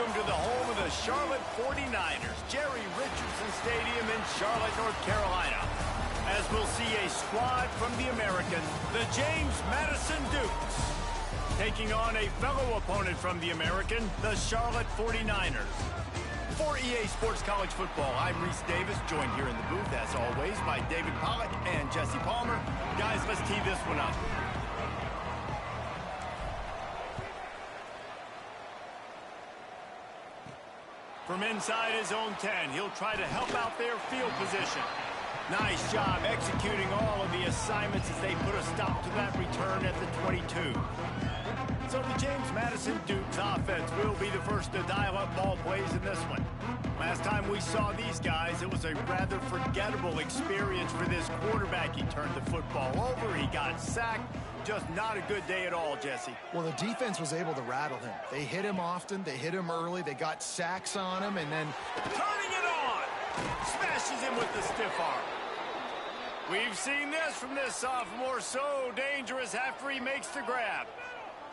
welcome to the home of the Charlotte 49ers, Jerry Richardson Stadium in Charlotte, North Carolina. As we'll see a squad from the American, the James Madison Dukes, taking on a fellow opponent from the American, the Charlotte 49ers. For EA Sports College Football, I'm Reese Davis, joined here in the booth, as always, by David Pollack and Jesse Palmer. Guys, let's tee this one up. From inside his own 10, he'll try to help out their field position. Nice job executing all of the assignments as they put a stop to that return at the 22. So the James Madison Dukes offense will be the first to dial up ball plays in this one. Last time we saw these guys, it was a rather forgettable experience for this quarterback. He turned the football over, he got sacked. Just not a good day at all, Jesse. Well, the defense was able to rattle him. They hit him often, they hit him early, they got sacks on him, and then... Turning it on! Smashes him with the stiff arm. We've seen this from this sophomore, so dangerous after he makes the grab.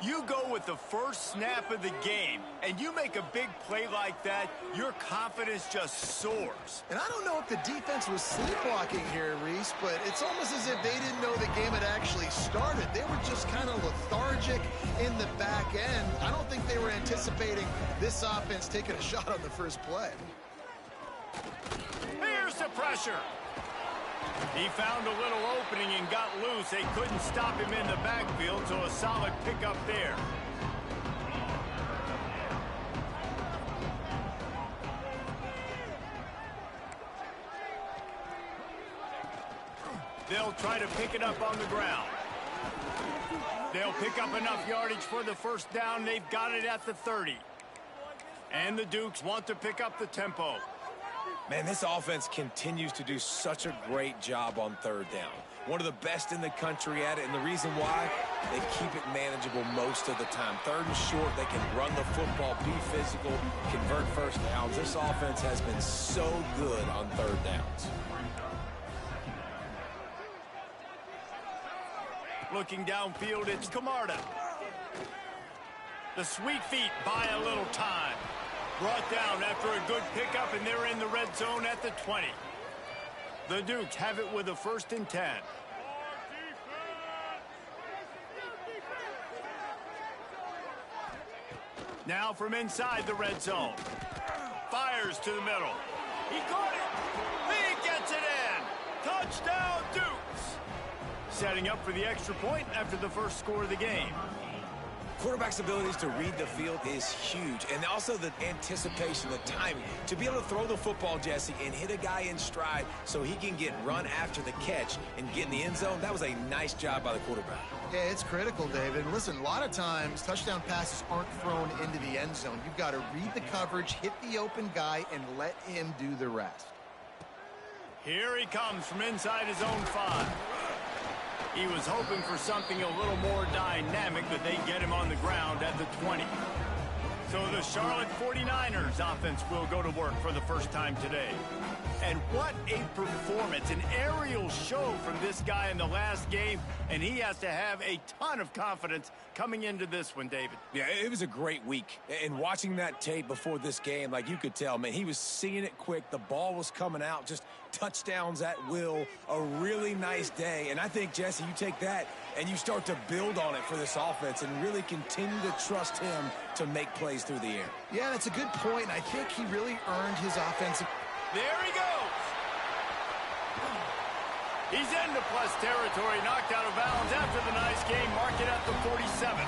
You go with the first snap of the game, and you make a big play like that, your confidence just soars. And I don't know if the defense was sleepwalking here, Reese, but it's almost as if they didn't know the game had actually started. They were just kind of lethargic in the back end. I don't think they were anticipating this offense taking a shot on the first play. Here's the pressure. He found a little opening and got loose. They couldn't stop him in the backfield, so a solid pickup there. They'll try to pick it up on the ground. They'll pick up enough yardage for the first down. They've got it at the 30. And the Dukes want to pick up the tempo. Man, this offense continues to do such a great job on third down. One of the best in the country at it, and the reason why, they keep it manageable most of the time. Third and short, they can run the football, be physical, convert first downs. This offense has been so good on third downs. Looking downfield, it's Camarda. The sweet feet buy a little time. Brought down after a good pickup, and they're in the red zone at the 20. The Dukes have it with a 1st and 10. Now from inside the red zone. Fires to the middle. He caught it. He gets it in. Touchdown, Dukes. Setting up for the extra point after the first score of the game. Quarterback's abilities to read the field is huge, and also the anticipation, the timing. To be able to throw the football, Jesse, and hit a guy in stride so he can get run after the catch and get in the end zone, that was a nice job by the quarterback. Yeah, it's critical, David. Listen, a lot of times, touchdown passes aren't thrown into the end zone. You've got to read the coverage, hit the open guy, and let him do the rest. Here he comes from inside his own 5. He was hoping for something a little more dynamic, but they get him on the ground at the 20. So the Charlotte 49ers offense will go to work for the first time today. And what a performance, an aerial show from this guy in the last game, and he has to have a ton of confidence coming into this one, David. Yeah, it was a great week. And watching that tape before this game, like you could tell, man, he was seeing it quick. The ball was coming out, just touchdowns at will, a really nice day. And I think, Jesse, you take that and you start to build on it for this offense and really continue to trust him to make plays through the air. Yeah, that's a good point. I think he really earned his offensive... There he goes. He's into plus territory, knocked out of bounds after the nice game. Mark it at the 47.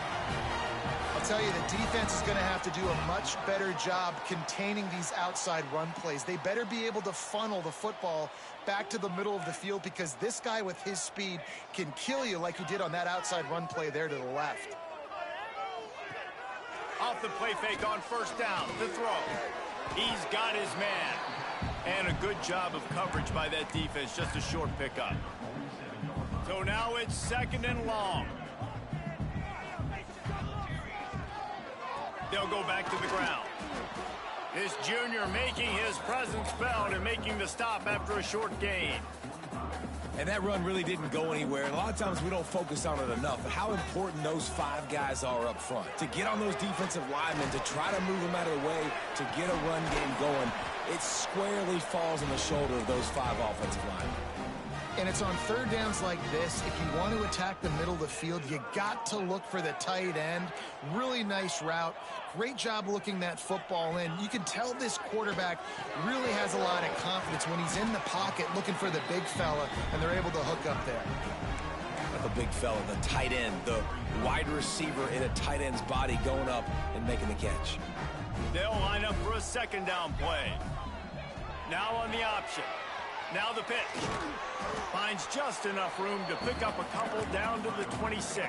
I'll tell you, the defense is going to have to do a much better job containing these outside run plays. They better be able to funnel the football back to the middle of the field, because this guy with his speed can kill you like he did on that outside run play there to the left. Off the play fake on first down, the throw. He's got his man. And a good job of coverage by that defense, just a short pickup. So now it's 2nd and long. They'll go back to the ground. This junior making his presence felt and making the stop after a short gain. And that run really didn't go anywhere. And a lot of times we don't focus on it enough. But how important those 5 guys are up front. To get on those defensive linemen, to try to move them out of the way, to get a run game going, it squarely falls on the shoulder of those 5 offensive linemen. And it's on third downs like this. If you want to attack the middle of the field, you got to look for the tight end. Really nice route. Great job looking that football in. You can tell this quarterback really has a lot of confidence when he's in the pocket looking for the big fella, and they're able to hook up there. The big fella, the tight end, the wide receiver in a tight end's body going up and making the catch. They'll line up for a second down play. Now on the option. Now the pitch. Finds just enough room to pick up a couple down to the 26.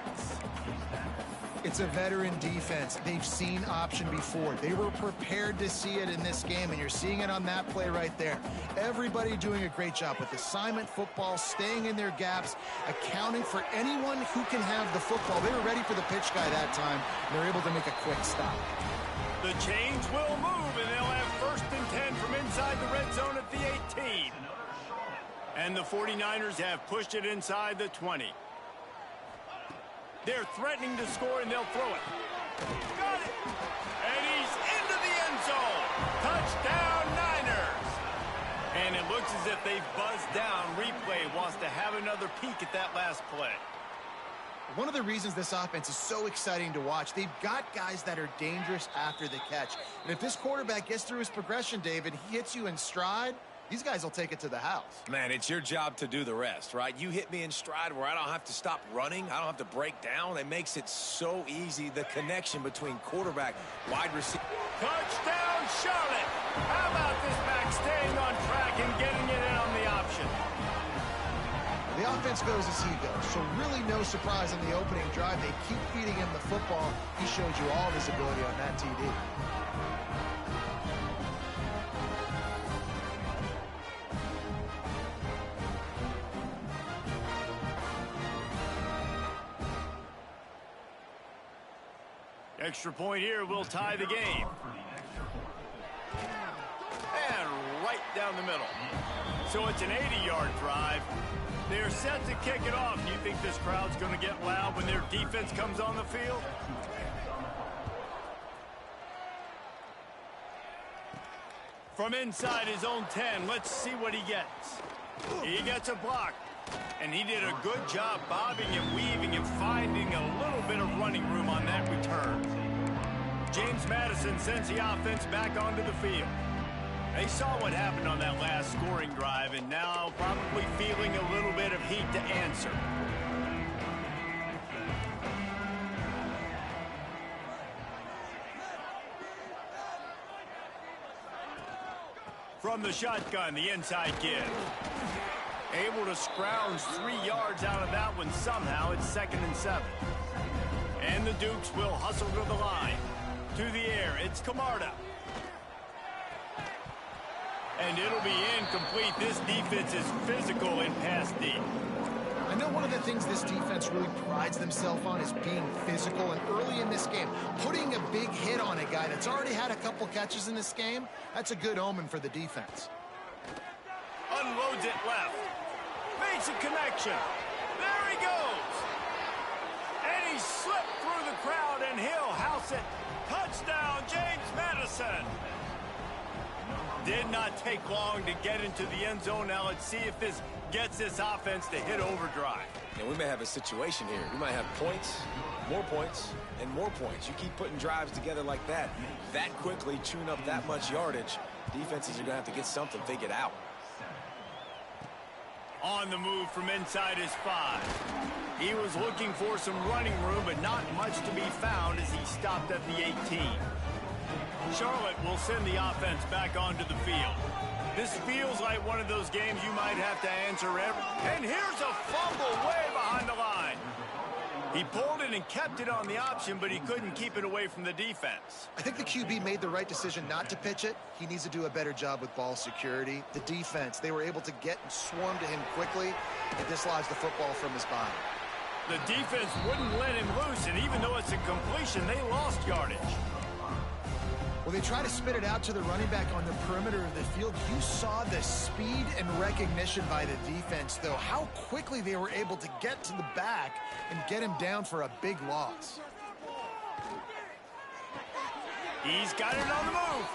It's a veteran defense. They've seen option before. They were prepared to see it in this game, and you're seeing it on that play right there. Everybody doing a great job with assignment football, staying in their gaps, accounting for anyone who can have the football. They were ready for the pitch guy that time, and they're able to make a quick stop. The chains will move, and they'll have 1st and 10 from inside the red zone at the 18. And the 49ers have pushed it inside the 20. They're threatening to score, and they'll throw it. Got it! And he's into the end zone. Touchdown, Niners! And it looks as if they've buzzed down. Replay wants to have another peek at that last play. One of the reasons this offense is so exciting to watch, they've got guys that are dangerous after the catch. And if this quarterback gets through his progression, David, he hits you in stride, these guys will take it to the house. Man, it's your job to do the rest, right? You hit me in stride where I don't have to stop running. I don't have to break down. It makes it so easy, the connection between quarterback, wide receiver. Touchdown, Charlotte! How about this back staying on track and getting it in on the option? The offense goes as he goes, so really no surprise in the opening drive. They keep feeding him the football. He showed you all of his ability on that TD. Extra point here will tie the game. And right down the middle. So it's an 80-yard drive. They're set to kick it off. Do you think this crowd's going to get loud when their defense comes on the field? From inside his own 10, let's see what he gets. He gets a block. And he did a good job bobbing and weaving and finding a little bit of running room on that return. James Madison sends the offense back onto the field. They saw what happened on that last scoring drive and now probably feeling a little bit of heat to answer. From the shotgun, the inside give. Able to scrounge 3 yards out of that one somehow. It's 2nd and 7. And the Dukes will hustle to the line. To the air, it's Camarda. And it'll be incomplete. This defense is physical in pass D. I know one of the things this defense really prides themselves on is being physical. And early in this game, putting a big hit on a guy that's already had a couple catches in this game, that's a good omen for the defense. Unloads it left. Makes a connection. There he goes. And he slipped through the crowd, and he'll house it. Touchdown, James Madison. Did not take long to get into the end zone. Now let's see if this gets this offense to hit overdrive. And we may have a situation here. We might have points, and more points. You keep putting drives together like that quickly, chewing up that much yardage, defenses are going to have to get something figured out. On the move from inside his 5. He was looking for some running room, but not much to be found as he stopped at the 18. Charlotte will send the offense back onto the field. This feels like one of those games you might have to answer every. And here's a fumble way behind the line. He pulled it and kept it on the option, but he couldn't keep it away from the defense. I think the QB made the right decision not to pitch it. He needs to do a better job with ball security. The defense, they were able to get and swarm to him quickly and dislodge the football from his body. The defense wouldn't let him loose, and even though it's a completion, they lost yardage. Well, they try to spit it out to the running back on the perimeter of the field. You saw the speed and recognition by the defense, though, how quickly they were able to get to the back and get him down for a big loss. He's got it on the move.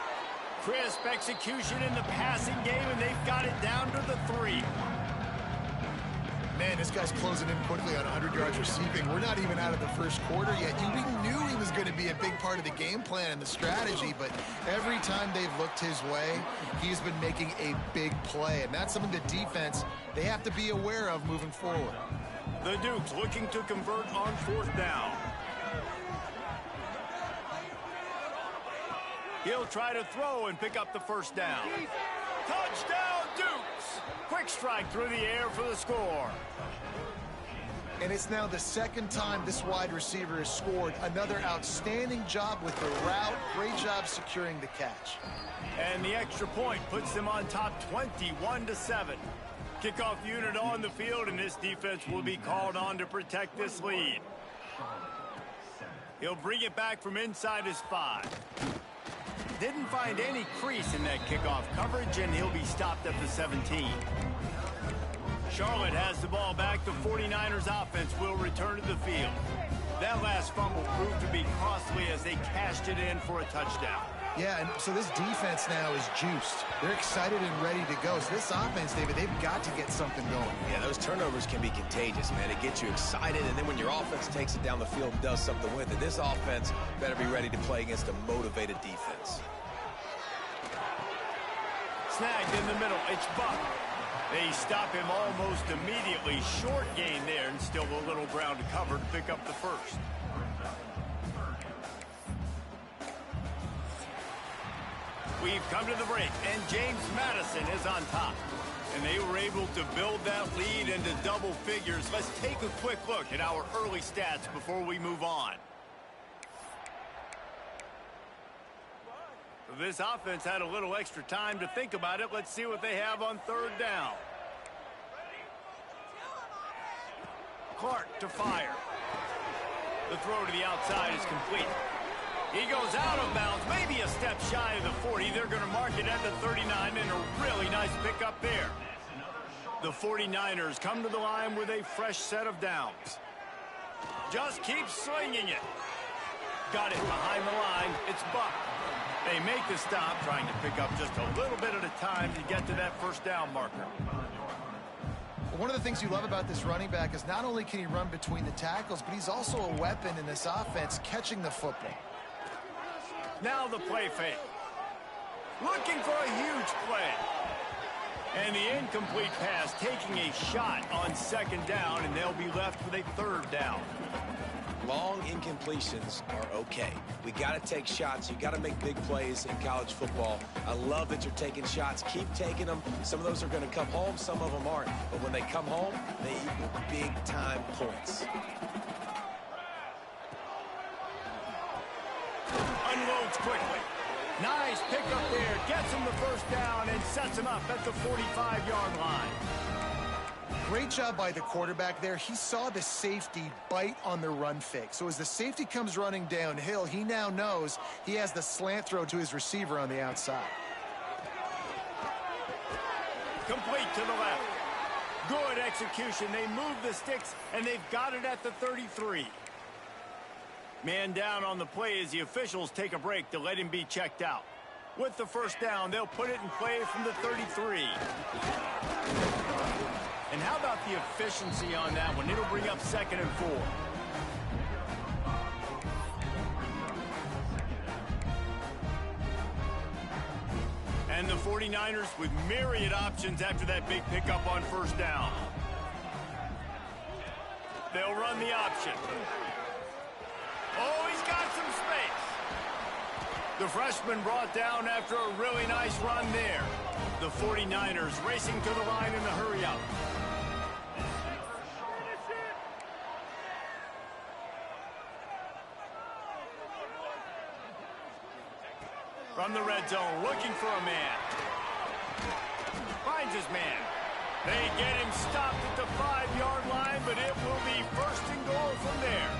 Crisp execution in the passing game, and they've got it down to the 3. Man, this guy's closing in quickly on 100 yards receiving. We're not even out of the first quarter yet. We knew he was going to be a big part of the game plan and the strategy, but every time they've looked his way, he's been making a big play, and that's something the defense, they have to be aware of moving forward. The Dukes looking to convert on 4th down. He'll try to throw and pick up the first down. Touchdown, Dukes! Quick strike through the air for the score. And it's now the second time this wide receiver has scored. Another outstanding job with the route. Great job securing the catch. And the extra point puts them on top 21-7. Kickoff unit on the field, and this defense will be called on to protect this lead. He'll bring it back from inside his 5. Didn't find any crease in that kickoff coverage, and he'll be stopped at the 17. Charlotte has the ball back. The 49ers offense will return to the field. That last fumble proved to be costly as they cashed it in for a touchdown. Yeah, and so this defense now is juiced. They're excited and ready to go. So this offense, David, they've got to get something going. Yeah, those turnovers can be contagious, man. It gets you excited, and then when your offense takes it down the field and does something with it, this offense better be ready to play against a motivated defense. Snagged in the middle. It's Buck. They stop him almost immediately. Short gain there, and still a little ground to cover to pick up the first. We've come to the break, and James Madison is on top. And they were able to build that lead into double figures. Let's take a quick look at our early stats before we move on. This offense had a little extra time to think about it. Let's see what they have on 3rd down. Clark to fire. The throw to the outside is complete. He goes out of bounds, maybe a step shy of the 40. They're going to mark it at the 39, and a really nice pickup there. The 49ers come to the line with a fresh set of downs. Just keep swinging it. Got it behind the line. It's Buck. They make the stop, trying to pick up just a little bit at a time to get to that first down marker. Well, one of the things you love about this running back is not only can he run between the tackles, but he's also a weapon in this offense, catching the football. Now the play fake. Looking for a huge play. And the incomplete pass taking a shot on 2nd down, and they'll be left with a 3rd down. Long incompletions are okay. We got to take shots. You got to make big plays in college football. I love that you're taking shots. Keep taking them. Some of those are going to come home. Some of them aren't. But when they come home, they equal big-time points. Unloads quickly. Nice pickup there. Gets him the first down and sets him up at the 45-yard line. Great job by the quarterback there. He saw the safety bite on the run fake. So as the safety comes running downhill, he now knows he has the slant throw to his receiver on the outside. Complete to the left. Good execution. They move the sticks, and they've got it at the 33. Man down on the play as the officials take a break to let him be checked out. With the first down, they'll put it in play from the 33. And how about the efficiency on that one? It'll bring up 2nd and 4. And the 49ers with myriad options after that big pickup on 1st down. They'll run the option. Oh, he's got some space. The freshman brought down after a really nice run there. The 49ers racing to the line in the hurry-up. From the red zone, looking for a man. Finds his man. They get him stopped at the 5-yard line, but it will be 1st and goal from there.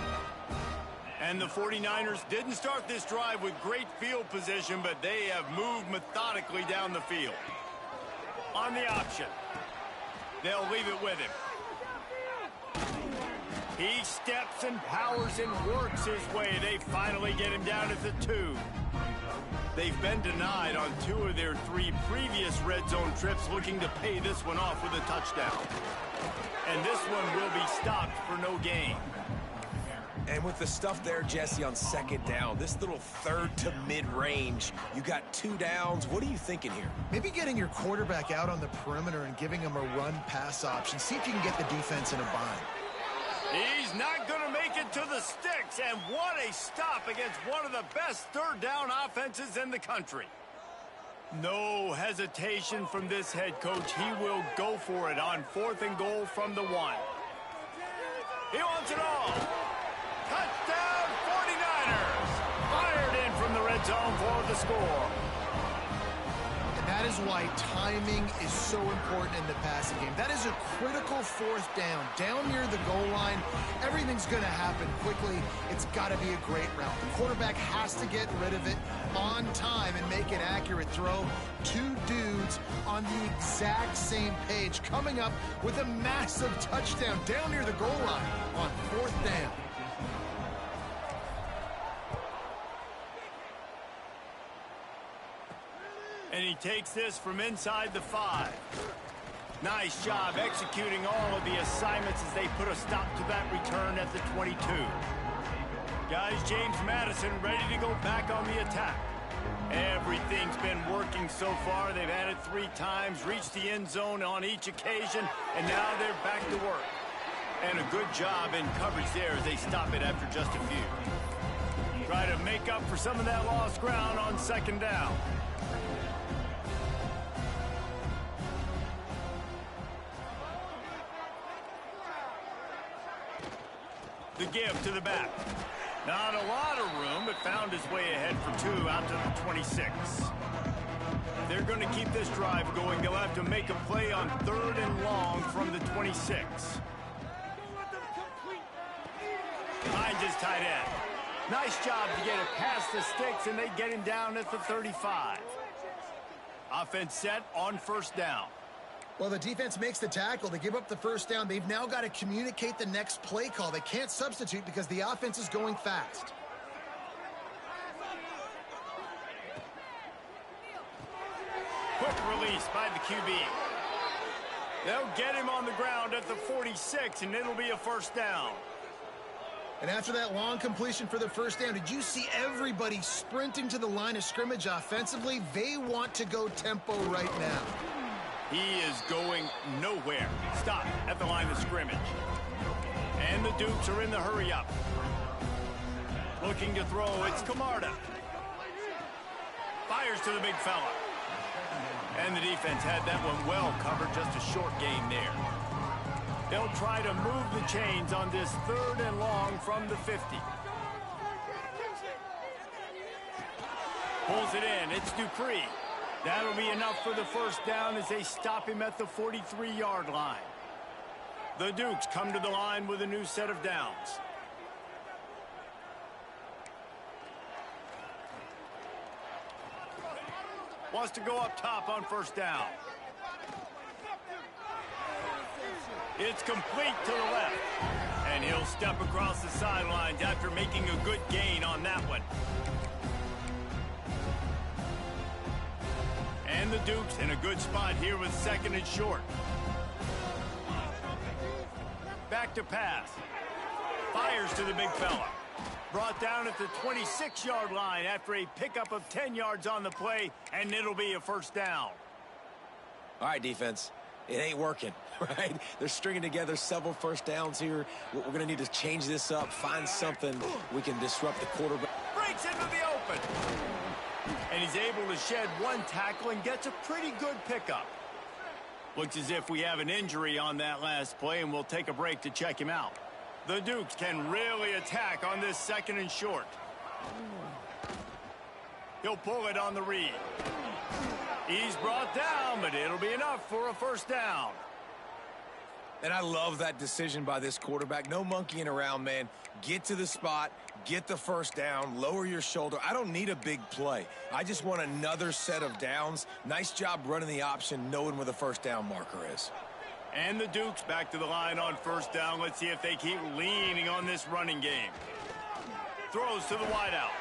And the 49ers didn't start this drive with great field position, but they have moved methodically down the field. On the option. They'll leave it with him. He steps and powers and works his way. They finally get him down at the 2. They've been denied on 2 of their 3 previous red zone trips, looking to pay this one off with a touchdown. And this one will be stopped for no gain. And with the stuff there, Jesse, on second down, this little third to mid-range, you got 2 downs. What are you thinking here? Maybe getting your quarterback out on the perimeter and giving him a run-pass option. See if you can get the defense in a bind. He's not going to make it to the sticks, and what a stop against one of the best third down offenses in the country. No hesitation from this head coach. He will go for it on 4th and goal from the 1. He wants it all. Touchdown 49ers. Fired in from the red zone for the score. And that is why timing is so important in the passing game. That is a critical 4th down. Down near the goal line, everything's going to happen quickly. It's got to be a great route. The quarterback has to get rid of it on time and make an accurate throw. 2 dudes on the exact same page coming up with a massive touchdown down near the goal line on 4th down. And he takes this from inside the 5. Nice job executing all of the assignments as they put a stop to that return at the 22. Guys, James Madison ready to go back on the attack. Everything's been working so far. They've had it 3 times, reached the end zone on each occasion, and now they're back to work. And a good job in coverage there as they stop it after just a few. Try to make up for some of that lost ground on 2nd down. The give to the back. Not a lot of room, but found his way ahead for 2 out to the 26. They're going to keep this drive going. They'll have to make a play on 3rd and long from the 26. Finds his tight end. Nice job to get it past the sticks, and they get him down at the 35. Offense set on 1st down. Well, the defense makes the tackle. They give up the 1st down. They've now got to communicate the next play call. They can't substitute because the offense is going fast. Quick release by the QB. They'll get him on the ground at the 46, and it'll be a 1st down. And after that long completion for the 1st down, did you see everybody sprinting to the line of scrimmage offensively? They want to go tempo right now. He is going nowhere. Stop at the line of scrimmage. And the Dukes are in the hurry-up. Looking to throw, it's Camarda. Fires to the big fella. And the defense had that one well covered, just a short gain there. They'll try to move the chains on this 3rd and long from the 50. Pulls it in, it's Dupree. That'll be enough for the 1st down as they stop him at the 43-yard line. The Dukes come to the line with a new set of downs. Wants to go up top on 1st down. It's complete to the left. And he'll step across the sidelines after making a good gain on that one. And the Dukes in a good spot here with 2nd and short. Back to pass. Fires to the big fella. Brought down at the 26-yard line after a pickup of 10 yards on the play, and it'll be a 1st down. All right, defense. It ain't working, right? They're stringing together several 1st downs here. We're going to need to change this up, find something we can disrupt the quarterback. Breaks into the open. And he's able to shed 1 tackle and gets a pretty good pickup. Looks as if we have an injury on that last play, and we'll take a break to check him out. The Dukes can really attack on this 2nd and short. He'll pull it on the read. He's brought down, but it'll be enough for a 1st down. And I love that decision by this quarterback. No monkeying around, man. Get to the spot, get the first down, lower your shoulder. I don't need a big play. I just want another set of downs. Nice job running the option, knowing where the first down marker is. And the Dukes back to the line on first down. Let's see if they keep leaning on this running game. Throws to the wideout.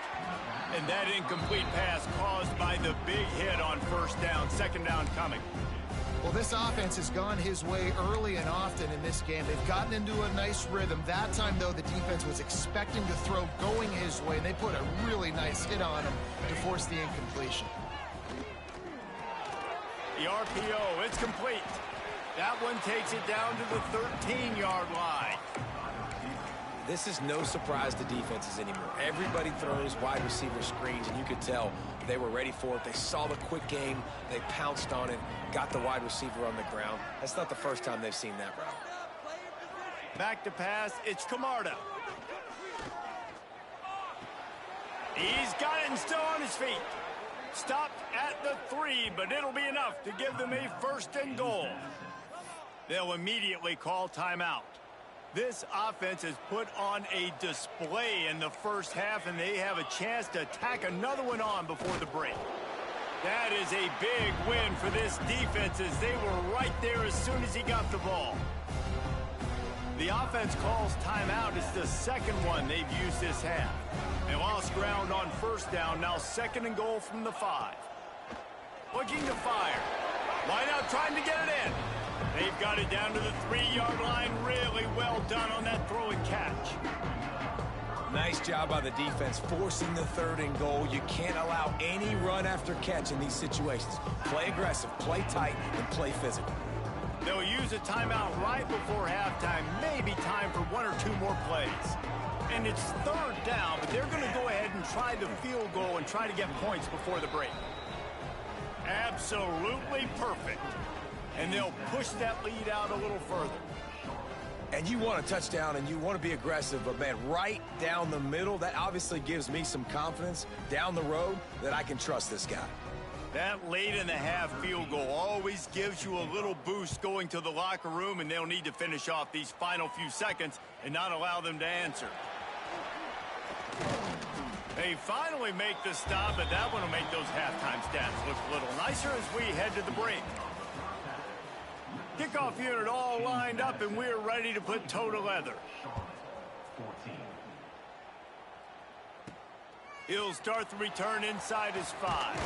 And that incomplete pass caused by the big hit on first down. Second down coming. Well, this offense has gone his way early and often in this game. They've gotten into a nice rhythm. That time, though, the defense was expecting the throw going his way, and they put a really nice hit on him to force the incompletion. The RPO, it's complete. That one takes it down to the 13-yard line. This is no surprise to defenses anymore. Everybody throws wide receiver screens, and you could tell they were ready for it. They saw the quick game. They pounced on it, got the wide receiver on the ground. That's not the first time they've seen that route. Back to pass, it's Camarda. He's got it and still on his feet. Stopped at the 3, but it'll be enough to give them a first and goal. They'll immediately call timeout. This offense has put on a display in the first half, and they have a chance to tack another one on before the break. That is a big win for this defense, as they were right there as soon as he got the ball. The offense calls timeout. It's the second one they've used this half. They lost ground on first down, now second and goal from the 5. Looking to fire. Line out trying to get it in. They've got it down to the 3-yard line. Really well done on that throw and catch. Nice job by the defense forcing the third and goal. You can't allow any run after catch in these situations. Play aggressive, play tight, and play physical. They'll use a timeout right before halftime. Maybe time for 1 or 2 more plays. And it's third down, but they're going to go ahead and try the field goal and try to get points before the break. Absolutely perfect. And they'll push that lead out a little further. And you want a touchdown and you want to be aggressive, but man, right down the middle, that obviously gives me some confidence down the road that I can trust this guy. That late in the half field goal always gives you a little boost going to the locker room, and they'll need to finish off these final few seconds and not allow them to answer. They finally make the stop, but that one will make those halftime stats look a little nicer as we head to the break. Kickoff unit all lined up, and we're ready to put toe to leather. He'll start the return inside his 5.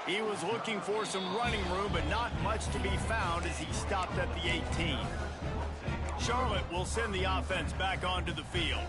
He was looking for some running room, but not much to be found as he stopped at the 18. Charlotte will send the offense back onto the field.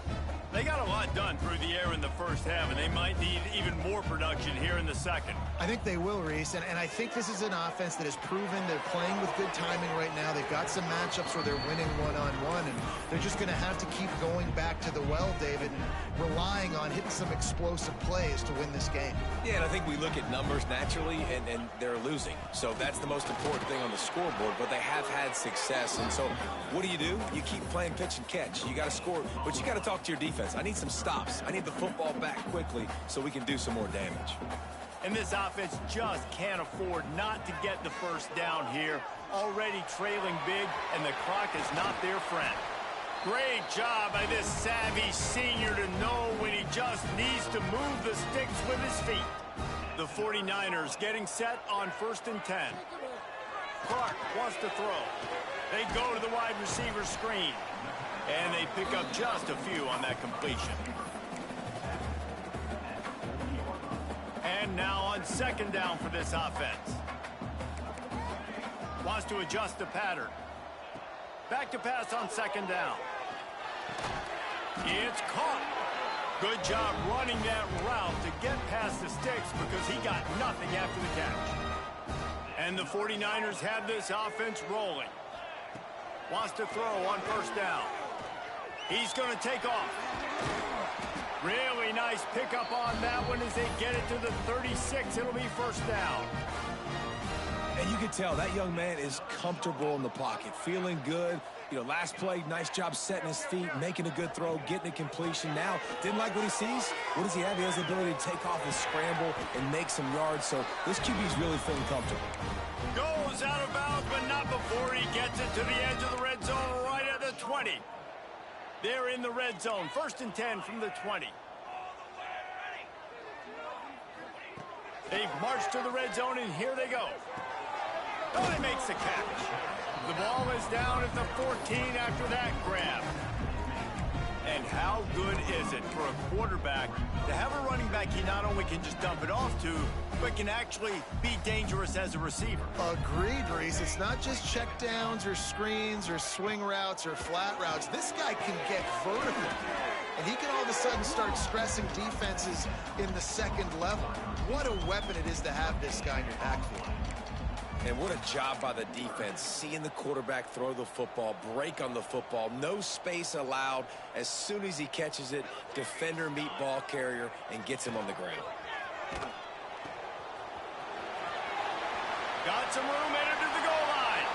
They got a lot done through the air in the first half, and they might need even more production here in the second. I think they will, Reese, and I think this is an offense that has proven they're playing with good timing right now. They've got some matchups where they're winning one-on-one, and they're just going to have to keep going back to the well, David, and relying on hitting some explosive plays to win this game. Yeah, and I think we look at numbers naturally, and they're losing. So that's the most important thing on the scoreboard, but they have had success. And so what do? You keep playing pitch and catch. You got to score, but you got to talk to your defense. I need some stops. I need the football back quickly so we can do some more damage. And this offense just can't afford not to get the first down here. Already trailing big, and the clock is not their friend. Great job by this savvy senior to know when he just needs to move the sticks with his feet. The 49ers getting set on 1st and 10. Clark wants to throw. They go to the wide receiver screen. And they pick up just a few on that completion. And now on 2nd down for this offense. Wants to adjust the pattern. Back to pass on 2nd down. It's caught. Good job running that route to get past the sticks because he got nothing after the catch. And the 49ers have this offense rolling. Wants to throw on 1st down. He's going to take off. Really nice pickup on that one as they get it to the 36. It'll be 1st down. And you can tell that young man is comfortable in the pocket, feeling good. You know, last play, nice job setting his feet, making a good throw, getting a completion. Now, didn't like what he sees. What does he have? He has the ability to take off his scramble and make some yards. So this QB's really feeling comfortable. Goes out of bounds, but not before he gets it to the edge of the red zone right at the 20. They're in the red zone. 1st and 10 from the 20. They've marched to the red zone, and here they go. Oh, he makes the catch. The ball is down at the 14 after that grab. And how good is it for a quarterback to have a running back he not only can just dump it off to, but can actually be dangerous as a receiver? Agreed, Reese. It's not just checkdowns or screens or swing routes or flat routes. This guy can get vertical. And he can all of a sudden start stressing defenses in the second level. What a weapon it is to have this guy in your backfield. And what a job by the defense, seeing the quarterback throw the football, break on the football, no space allowed. As soon as he catches it, defender meet ball carrier and gets him on the ground. Got some room headed to the goal line.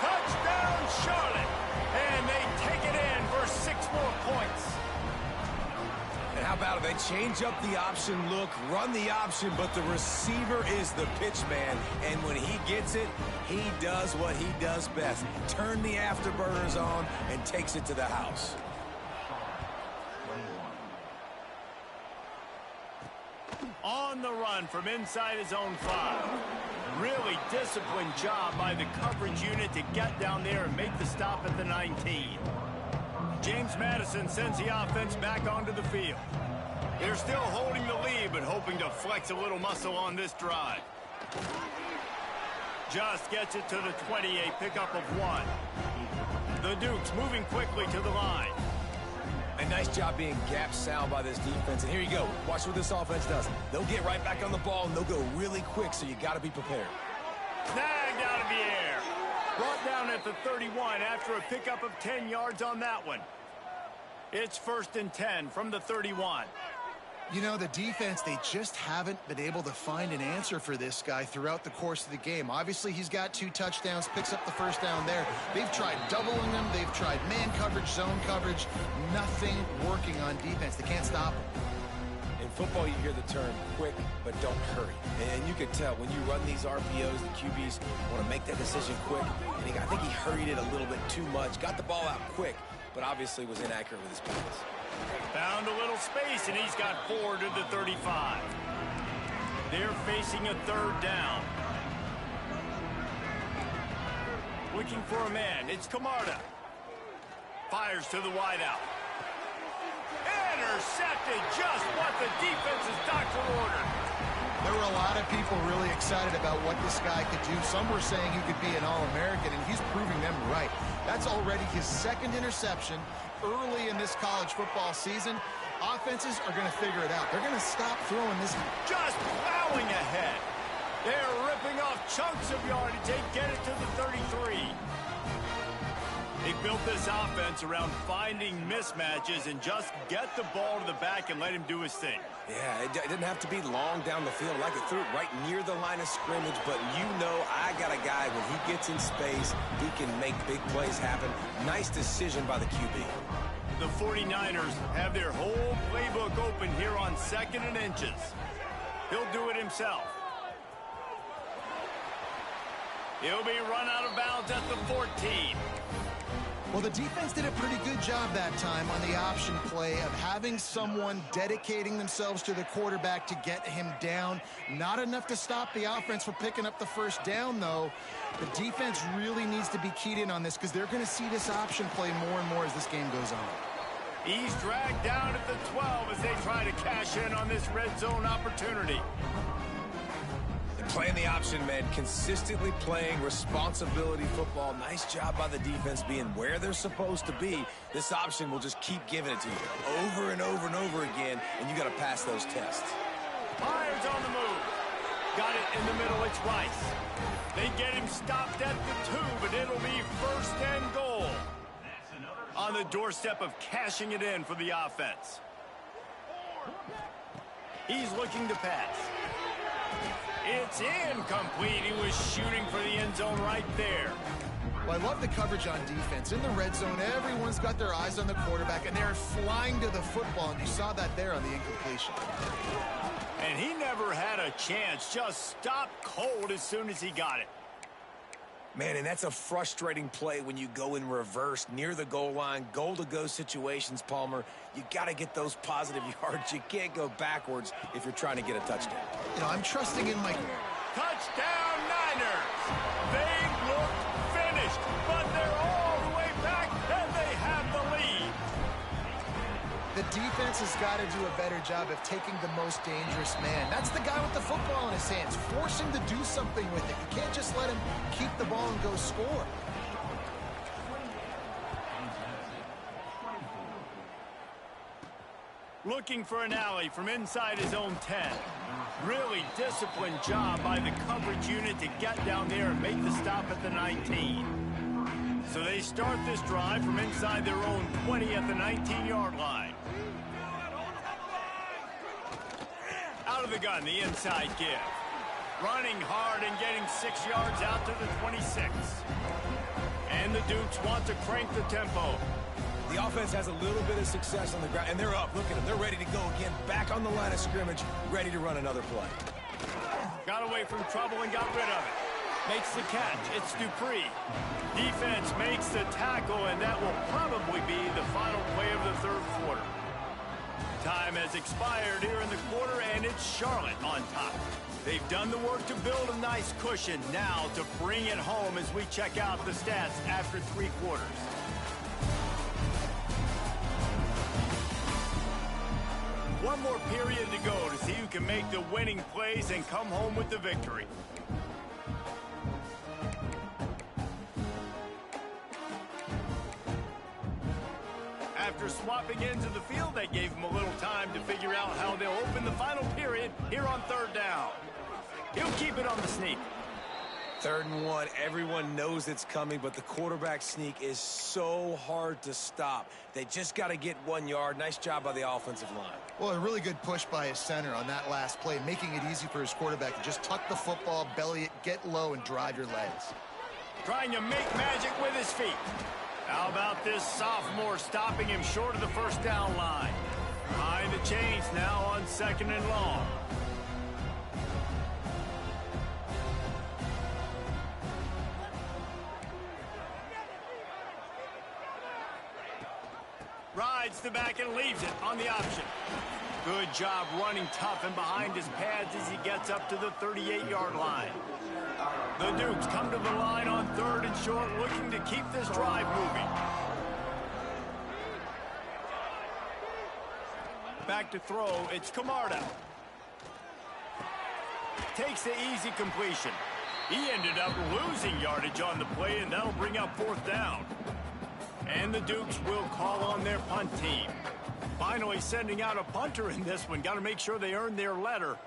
Touchdown, Charlotte. And they take it in for 6 more points. And how about it? They change up the option look, run the option, but the receiver is the pitch man. And when he gets it, he does what he does best. Turn the afterburners on and takes it to the house. On the run from inside his own 5. Really disciplined job by the coverage unit to get down there and make the stop at the 19. James Madison sends the offense back onto the field. They're still holding the lead, but hoping to flex a little muscle on this drive. Just gets it to the 20, a pickup of 1. The Dukes moving quickly to the line. A nice job being gap sound by this defense. And here you go. Watch what this offense does. They'll get right back on the ball, and they'll go really quick, so you got to be prepared. Snagged out of the air. Brought down at the 31 after a pickup of 10 yards on that one. It's 1st and 10 from the 31. You know, the defense, they just haven't been able to find an answer for this guy throughout the course of the game. Obviously, he's got 2 touchdowns, picks up the 1st down there. They've tried doubling him. They've tried man coverage, zone coverage. Nothing working on defense. They can't stop him. In football, you hear the term quick, but don't hurry. And you can tell when you run these RPOs, the QBs want to make that decision quick. And I think he hurried it a little bit too much, got the ball out quick, but obviously was inaccurate with his pass. Found a little space, and he's got 4 to the 35. They're facing a 3rd down. Looking for a man. It's Camarda. Fires to the wideout. Intercepted, just what the defense's doctor ordered. There were a lot of people really excited about what this guy could do. Some were saying he could be an All-American, and he's proving them right. That's already his 2nd interception early in this college football season. Offenses are going to figure it out. They're going to stop throwing this. Just plowing ahead. They're ripping off chunks of yardage. They get it to the 33. They built this offense around finding mismatches and just get the ball to the back and let him do his thing. Yeah, it didn't have to be long down the field. Like it threw it right near the line of scrimmage, but you know I got a guy, when he gets in space, he can make big plays happen. Nice decision by the QB. The 49ers have their whole playbook open here on 2nd and inches. He'll do it himself. He'll be run out of bounds at the 14. Well, the defense did a pretty good job that time on the option play of having someone dedicating themselves to the quarterback to get him down. Not enough to stop the offense from picking up the 1st down, though. The defense really needs to be keyed in on this because they're going to see this option play more and more as this game goes on. He's dragged down at the 12 as they try to cash in on this red zone opportunity. Playing the option, man, consistently playing responsibility football. Nice job by the defense being where they're supposed to be. This option will just keep giving it to you over and over and over again, and you got to pass those tests. Myers on the move. Got it in the middle. It's Rice. They get him stopped at the 2, but it'll be 1st and goal. On the doorstep of cashing it in for the offense. He's looking to pass. It's incomplete. He was shooting for the end zone right there. Well, I love the coverage on defense. In the red zone, everyone's got their eyes on the quarterback, and they're flying to the football, and you saw that there on the incompletion. And he never had a chance. Just stopped cold as soon as he got it. Man, and that's a frustrating play when you go in reverse near the goal line, goal-to-go situations, Palmer. You got to get those positive yards. You can't go backwards if you're trying to get a touchdown. You know, I'm trusting in my... Touchdown, Niners! They look finished, but they're all the way back, and they have the lead. The defense has got to do a better job of taking the most dangerous man. That's the guy with the football in his hands. Force him to do something with it. You can't just let him keep the ball and go score. Looking for an alley from inside his own 10. Really disciplined job by the coverage unit to get down there and make the stop at the 19. So they start this drive from inside their own 20 at the 19-yard line. Out of the gun, the inside give. Running hard and getting 6 yards out to the 26. And the Dukes want to crank the tempo. The offense has a little bit of success on the ground, and they're up. Look at them. They're ready to go again. Back on the line of scrimmage, ready to run another play. Got away from trouble and got rid of it. Makes the catch. It's Dupree. Defense makes the tackle, and that will probably be the final play of the third quarter. Time has expired here in the quarter, and it's Charlotte on top. They've done the work to build a nice cushion. Now to bring it home as we check out the stats after 3 quarters. One more period to go to see who can make the winning plays and come home with the victory. After swapping into the field, that gave them a little time to figure out how they'll open the final period here on third down. He'll keep it on the sneak. 3rd and 1, everyone knows it's coming, but the quarterback sneak is so hard to stop. They just got to get 1 yard. Nice job by the offensive line. Well, a really good push by his center on that last play, making it easy for his quarterback to just tuck the football, belly it, get low, and drive your legs. Trying to make magic with his feet. How about this sophomore stopping him short of the first down line? Behind the chains now on 2nd and long. Rides the back and leaves it on the option. Good job running tough and behind his pads as he gets up to the 38-yard line. The Dukes come to the line on 3rd and short, looking to keep this drive moving. Back to throw, it's Camarda. Takes the easy completion. He ended up losing yardage on the play, and that'll bring up 4th down. And the Dukes will call on their punt team. Finally sending out a punter in this one. Got to make sure they earn their letter.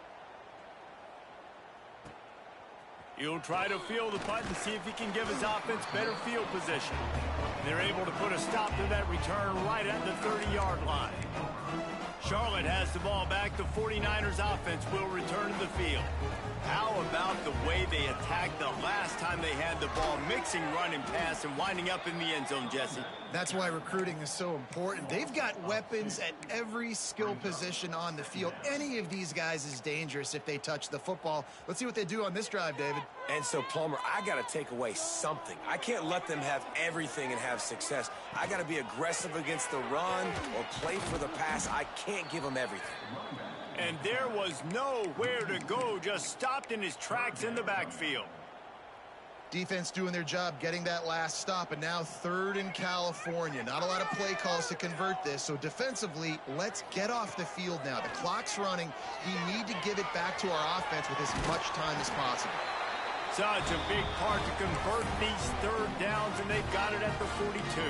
He'll try to field the punt and see if he can give his offense better field position. They're able to put a stop to that return right at the 30-yard line. Charlotte has the ball back. The 49ers offense will return to the field. How about the way they attacked the last time they had the ball, mixing run and pass and winding up in the end zone, Jesse? That's why recruiting is so important. They've got weapons at every skill position on the field. Any of these guys is dangerous if they touch the football. Let's see what they do on this drive, David. And so, Palmer, I got to take away something. I can't let them have everything and have success. I got to be aggressive against the run or play for the pass. I can't give them everything. And there was nowhere to go, just stopped in his tracks in the backfield. Defense doing their job, getting that last stop, and now 3rd in California. Not a lot of play calls to convert this, so defensively, let's get off the field now. The clock's running. We need to give it back to our offense with as much time as possible. Such a big part to convert these 3rd downs, and they've got it at the 42.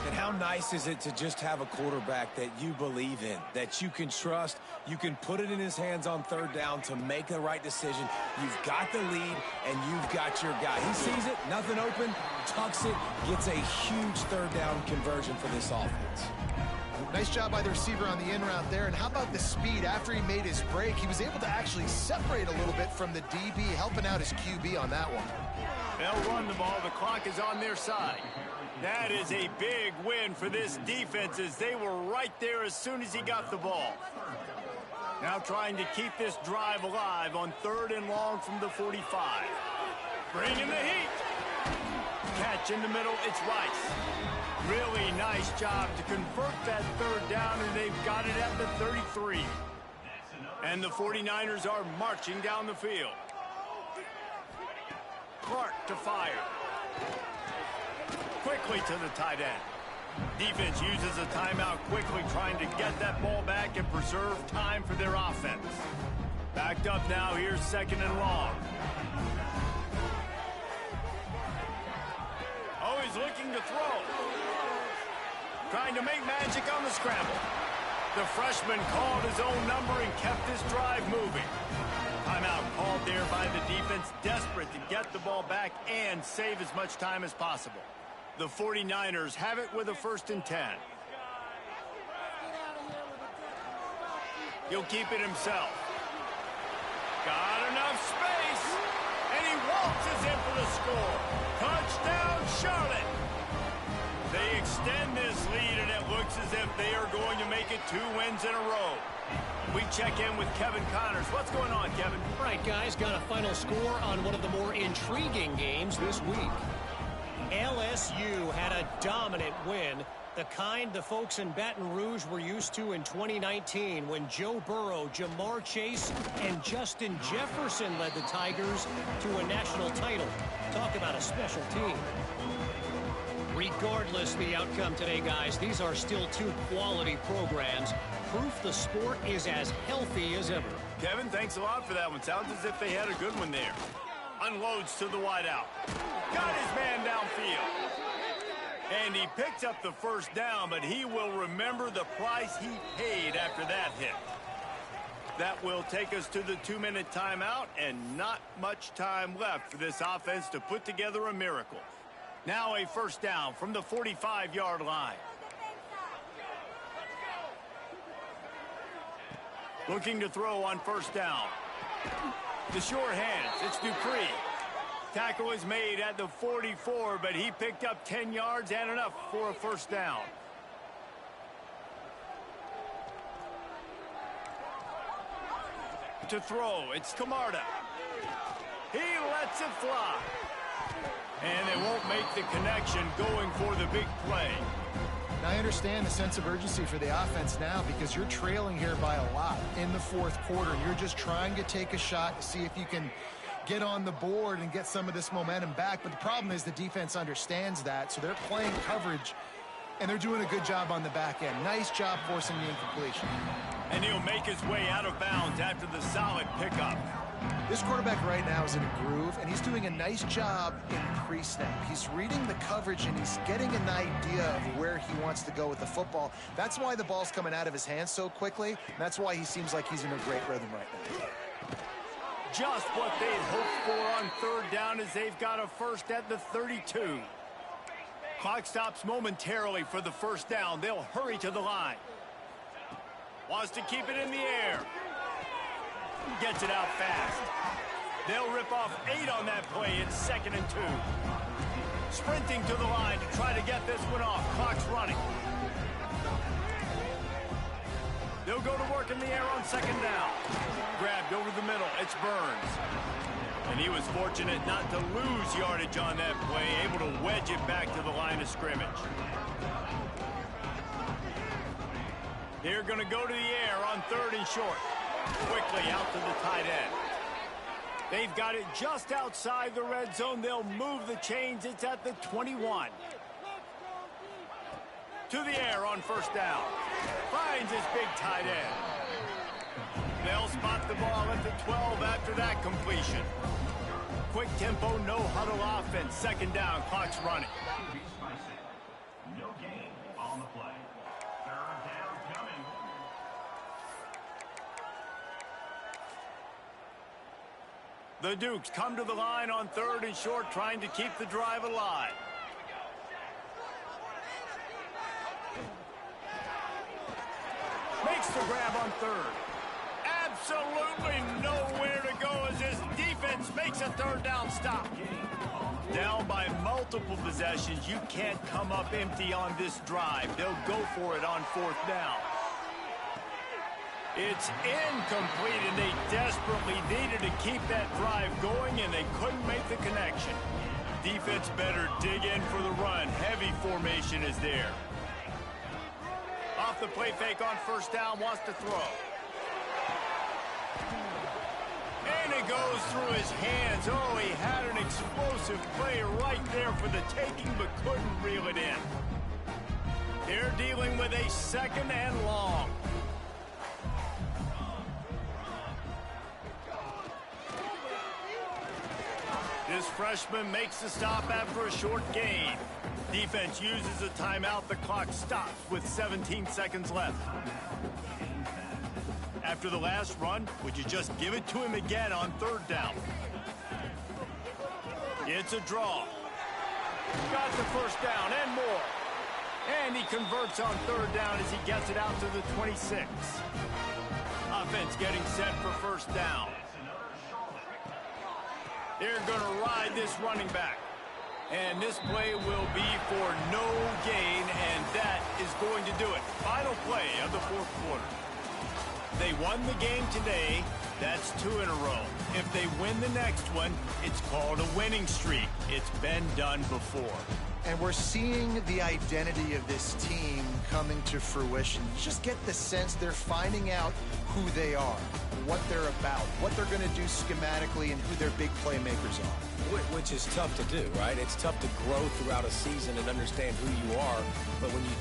And how nice is it to just have a quarterback that you believe in, that you can trust, you can put it in his hands on 3rd down to make the right decision. You've got the lead, and you've got your guy. He sees it, nothing open, tucks it, gets a huge 3rd down conversion for this offense. Nice job by the receiver on the in route there. And how about the speed? After he made his break, he was able to actually separate a little bit from the DB, helping out his QB on that one. They'll run the ball. The clock is on their side. That is a big win for this defense, as they were right there as soon as he got the ball. Now trying to keep this drive alive on 3rd and long from the 45. Bringing the heat. Catch in the middle. It's Rice. Really nice job to convert that 3rd down, and they've got it at the 33. And the 49ers are marching down the field. Clark to fire. Quickly to the tight end. Defense uses a timeout quickly, trying to get that ball back and preserve time for their offense. Backed up now. Here's 2nd and long. Oh, he's looking to throw. Trying to make magic on the scramble. The freshman called his own number and kept this drive moving. Timeout called there by the defense, desperate to get the ball back and save as much time as possible. The 49ers have it with a 1st and 10. He'll keep it himself. Got enough space, and he waltzes in for the score. Touchdown, Charlotte. They extend this lead, and it looks as if they are going to make it 2 wins in a row. We check in with Kevin Connors. What's going on, Kevin? All right, guys, got a final score on one of the more intriguing games this week. LSU had a dominant win, the kind the folks in Baton Rouge were used to in 2019 when Joe Burrow, Jamar Chase, and Justin Jefferson led the Tigers to a national title. Talk about a special team. Regardless the outcome today, guys, these are still 2 quality programs. Proof the sport is as healthy as ever. Kevin, thanks a lot for that one. Sounds as if they had a good one there. Unloads to the wideout. Got his man downfield. And he picks up the 1st down, but he will remember the price he paid after that hit. That will take us to the 2-minute timeout, and not much time left for this offense to put together a miracle. Now a 1st down from the 45-yard line. Looking to throw on 1st down. The short hands. It's Dupree. Tackle is made at the 44, but he picked up 10 yards and enough for a 1st down. To throw, it's Camarda. He lets it fly. And they won't make the connection going for the big play. Now, I understand the sense of urgency for the offense now because you're trailing here by a lot in the 4th quarter. You're just trying to take a shot to see if you can get on the board and get some of this momentum back. But the problem is the defense understands that, so they're playing coverage, and they're doing a good job on the back end. Nice job forcing the incompletion. And he'll make his way out of bounds after the solid pickup. This quarterback right now is in a groove, and he's doing a nice job in pre-snap. He's reading the coverage, and he's getting an idea of where he wants to go with the football. That's why the ball's coming out of his hands so quickly, and that's why he seems like he's in a great rhythm right now. Just what they'd hoped for on 3rd down, as they've got a 1st at the 32. Clock stops momentarily for the 1st down. They'll hurry to the line. Wants to keep it in the air. Gets it out fast. They'll rip off 8 on that play. It's 2nd and 2. Sprinting to the line to try to get this one off. Clock's running. They'll go to work in the air on 2nd down. Grabbed over the middle. It's Burns. And he was fortunate not to lose yardage on that play, able to wedge it back to the line of scrimmage. They're going to go to the air on 3rd and short. Quickly out to the tight end. They've got it just outside the red zone. They'll move the chains. It's at the 21. To the air on 1st down. Finds his big tight end. They'll spot the ball at the 12 after that completion. Quick tempo, no huddle offense. 2nd down, clock's running. No gain on the play. 3rd down coming. The Dukes come to the line on 3rd and short, trying to keep the drive alive. makes the grab on third. Absolutely nowhere to go as his defense makes a third down stop. Down by multiple possessions, you can't come up empty on this drive. They'll go for it on fourth down. It's incomplete, and they desperately needed to keep that drive going, and they couldn't make the connection. Defense better dig in for the run. Heavy formation is there. Off the play fake on first down, wants to throw. And it goes through his hands. Oh, he had an explosive play right there for the taking, but couldn't reel it in. They're dealing with a second and long. This freshman makes the stop after a short gain. Defense uses a timeout. The clock stops with 17 seconds left. After the last run, would you just give it to him again on third down? It's a draw. Got the first down and more. And he converts on third down as he gets it out to the 26. Offense getting set for first down. They're going to ride this running back. And this play will be for no gain, and that is going to do it. Final play of the fourth quarter. They won the game today. That's 2 in a row. If they win the next one, it's called a winning streak. It's been done before. And we're seeing the identity of this team coming to fruition. You just get the sense they're finding out who they are, what they're about, what they're going to do schematically, and who their big playmakers are. Which is tough to do, right? It's tough to grow throughout a season and understand who you are. But when you